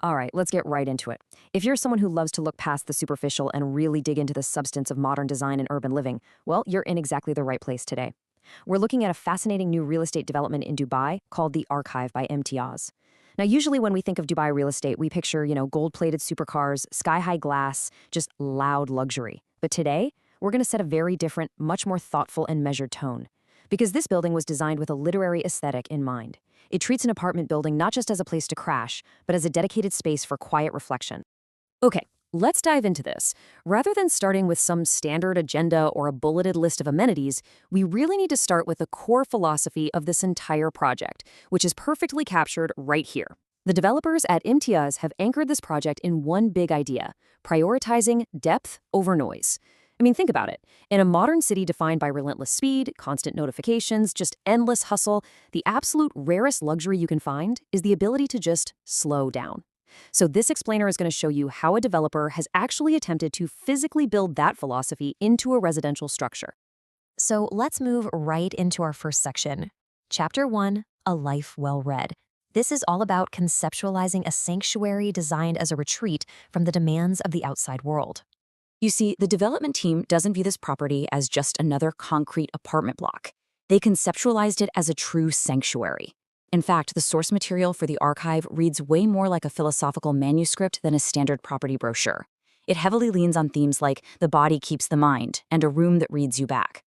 All right, let's get right into it. If you're someone who loves to look past the superficial and really dig into the substance of modern design and urban living, well, you're in exactly the right place today. We're looking at a fascinating new real estate development in Dubai called the Archive by Imtiaz. Now, usually when we think of Dubai real estate, we picture, gold-plated supercars, sky-high glass, just loud luxury. But today, we're going to set a very different, much more thoughtful and measured tone. Because this building was designed with a literary aesthetic in mind. It treats an apartment building not just as a place to crash, but as a dedicated space for quiet reflection. Okay, let's dive into this. Rather than starting with some standard agenda or a bulleted list of amenities, we really need to start with the core philosophy of this entire project, which is perfectly captured right here. The developers at Imtiaz have anchored this project in one big idea: prioritizing depth over noise. I mean, think about it. In a modern city defined by relentless speed, constant notifications, just endless hustle, the absolute rarest luxury you can find is the ability to just slow down. So this explainer is going to show you how a developer has actually attempted to physically build that philosophy into a residential structure. So let's move right into our first section. Chapter 1, A Life Well Read. This is all about conceptualizing a sanctuary designed as a retreat from the demands of the outside world. You see, the development team doesn't view this property as just another concrete apartment block. They conceptualized it as a true sanctuary. In fact, the source material for the archive reads way more like a philosophical manuscript than a standard property brochure. It heavily leans on themes like the body keeps the mind and a room that reads you back.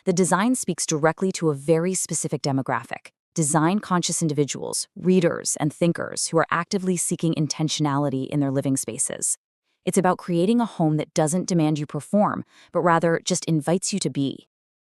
The design speaks directly to a very specific demographic: design-conscious individuals, readers, and thinkers who are actively seeking intentionality in their living spaces. It's about creating a home that doesn't demand you perform, but rather just invites you to be.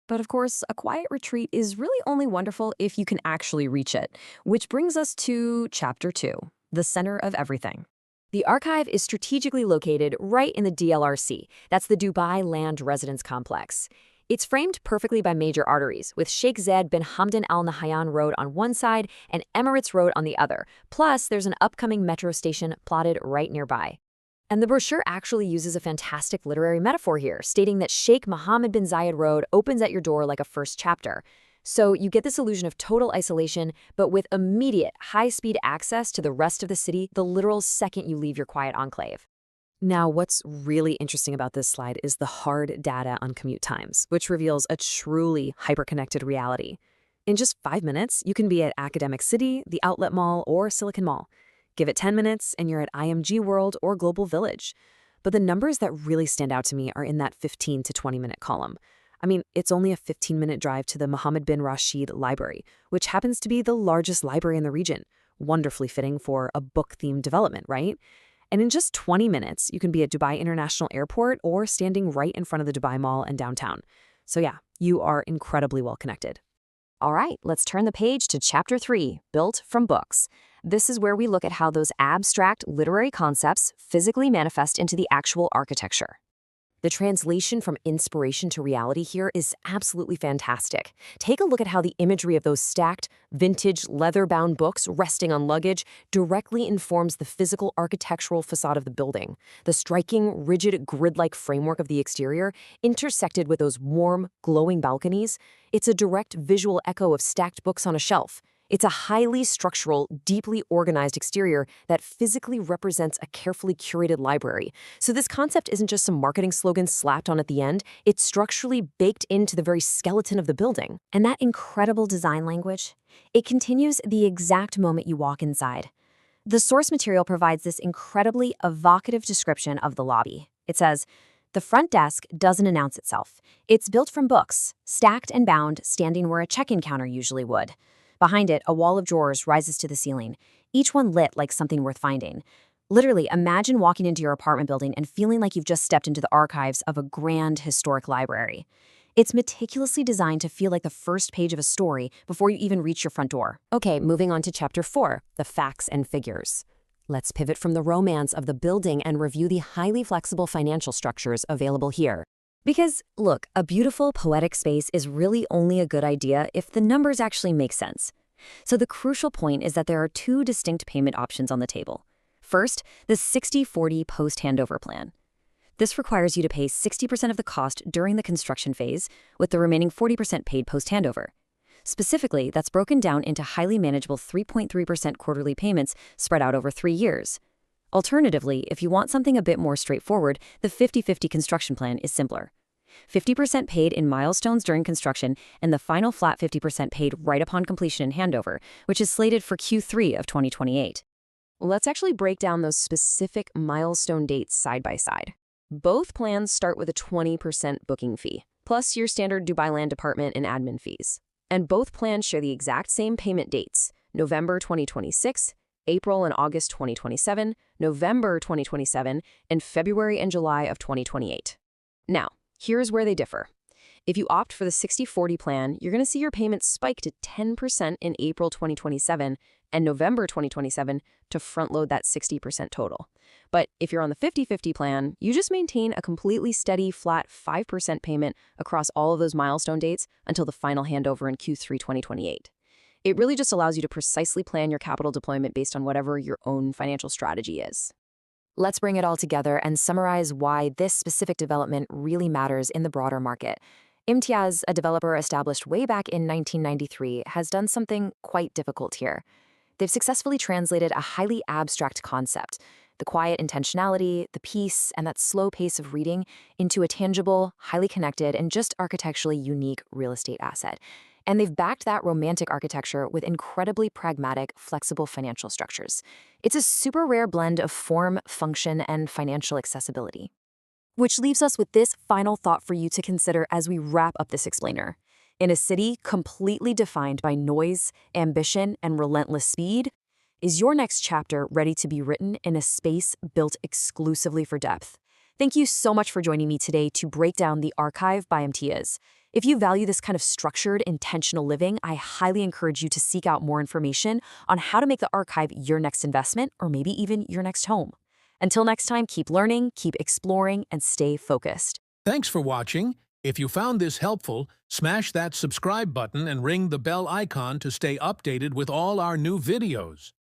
But of course, a quiet retreat is really only wonderful if you can actually reach it, which brings us to Chapter 2, the center of everything. The archive is strategically located right in the DLRC. That's the Dubai Land Residence Complex. It's framed perfectly by major arteries, with Sheikh Zayed bin Hamdan Al Nahyan Road on one side and Emirates Road on the other. Plus, there's an upcoming metro station plotted right nearby. And the brochure actually uses a fantastic literary metaphor here, stating that Sheikh Mohammed bin Zayed Road opens at your door like a first chapter. So you get this illusion of total isolation, but with immediate, high-speed access to the rest of the city the literal second you leave your quiet enclave. Now, what's really interesting about this slide is the hard data on commute times, which reveals a truly hyper-connected reality. In just 5 minutes, you can be at Academic City, the Outlet Mall, or Silicon Mall. Give it 10 minutes and you're at IMG World or Global Village. But the numbers that really stand out to me are in that 15 to 20-minute column. I mean, it's only a 15-minute drive to the Mohammed bin Rashid Library, which happens to be the largest library in the region. Wonderfully fitting for a book-themed development, right? And in just 20 minutes, you can be at Dubai International Airport or standing right in front of the Dubai Mall and downtown. So yeah, you are incredibly well connected. All right, let's turn the page to Chapter 3, Built from Books. This is where we look at how those abstract literary concepts physically manifest into the actual architecture. The translation from inspiration to reality here is absolutely fantastic. Take a look at how the imagery of those stacked, vintage, leather-bound books resting on luggage directly informs the physical architectural facade of the building. The striking, rigid, grid-like framework of the exterior, intersected with those warm, glowing balconies, it's a direct visual echo of stacked books on a shelf. It's a highly structural, deeply organized exterior that physically represents a carefully curated library. So this concept isn't just some marketing slogan slapped on at the end, it's structurally baked into the very skeleton of the building. And that incredible design language, it continues the exact moment you walk inside. The source material provides this incredibly evocative description of the lobby. It says, "The front desk doesn't announce itself. It's built from books, stacked and bound, standing where a check-in counter usually would. Behind it, a wall of drawers rises to the ceiling, each one lit like something worth finding. Literally, imagine walking into your apartment building and feeling like you've just stepped into the archives of a grand historic library. It's meticulously designed to feel like the first page of a story before you even reach your front door." Okay, moving on to Chapter 4, the facts and figures. Let's pivot from the romance of the building and review the highly flexible financial structures available here. Because, look, a beautiful, poetic space is really only a good idea if the numbers actually make sense. So the crucial point is that there are two distinct payment options on the table. First, the 60-40 post-handover plan. This requires you to pay 60% of the cost during the construction phase, with the remaining 40% paid post-handover. Specifically, that's broken down into highly manageable 3.3% quarterly payments spread out over 3 years. Alternatively, if you want something a bit more straightforward, the 50/50 construction plan is simpler. 50% paid in milestones during construction, and the final flat 50% paid right upon completion and handover, which is slated for Q3 of 2028. Let's actually break down those specific milestone dates side by side. Both plans start with a 20% booking fee, plus your standard Dubai Land Department and admin fees. And both plans share the exact same payment dates, November 2026, April and August 2027, November 2027, and February and July of 2028. Now, here's where they differ. If you opt for the 60/40 plan, you're going to see your payments spike to 10% in April 2027 and November 2027 to front-load that 60% total. But if you're on the 50/50 plan, you just maintain a completely steady, flat 5% payment across all of those milestone dates until the final handover in Q3 2028. It really just allows you to precisely plan your capital deployment based on whatever your own financial strategy is. Let's bring it all together and summarize why this specific development really matters in the broader market. Imtiaz, a developer established way back in 1993, has done something quite difficult here. They've successfully translated a highly abstract concept, the quiet intentionality, the peace, and that slow pace of reading, into a tangible, highly connected, and just architecturally unique real estate asset. And they've backed that romantic architecture with incredibly pragmatic, flexible financial structures. It's a super rare blend of form, function, and financial accessibility. Which leaves us with this final thought for you to consider as we wrap up this explainer. In a city completely defined by noise, ambition, and relentless speed, is your next chapter ready to be written in a space built exclusively for depth? Thank you so much for joining me today to break down the Archive by Imtiaz. If you value this kind of structured, intentional living, I highly encourage you to seek out more information on how to make the Archive your next investment or maybe even your next home. Until next time, keep learning, keep exploring, and stay focused. Thanks for watching. If you found this helpful, smash that subscribe button and ring the bell icon to stay updated with all our new videos.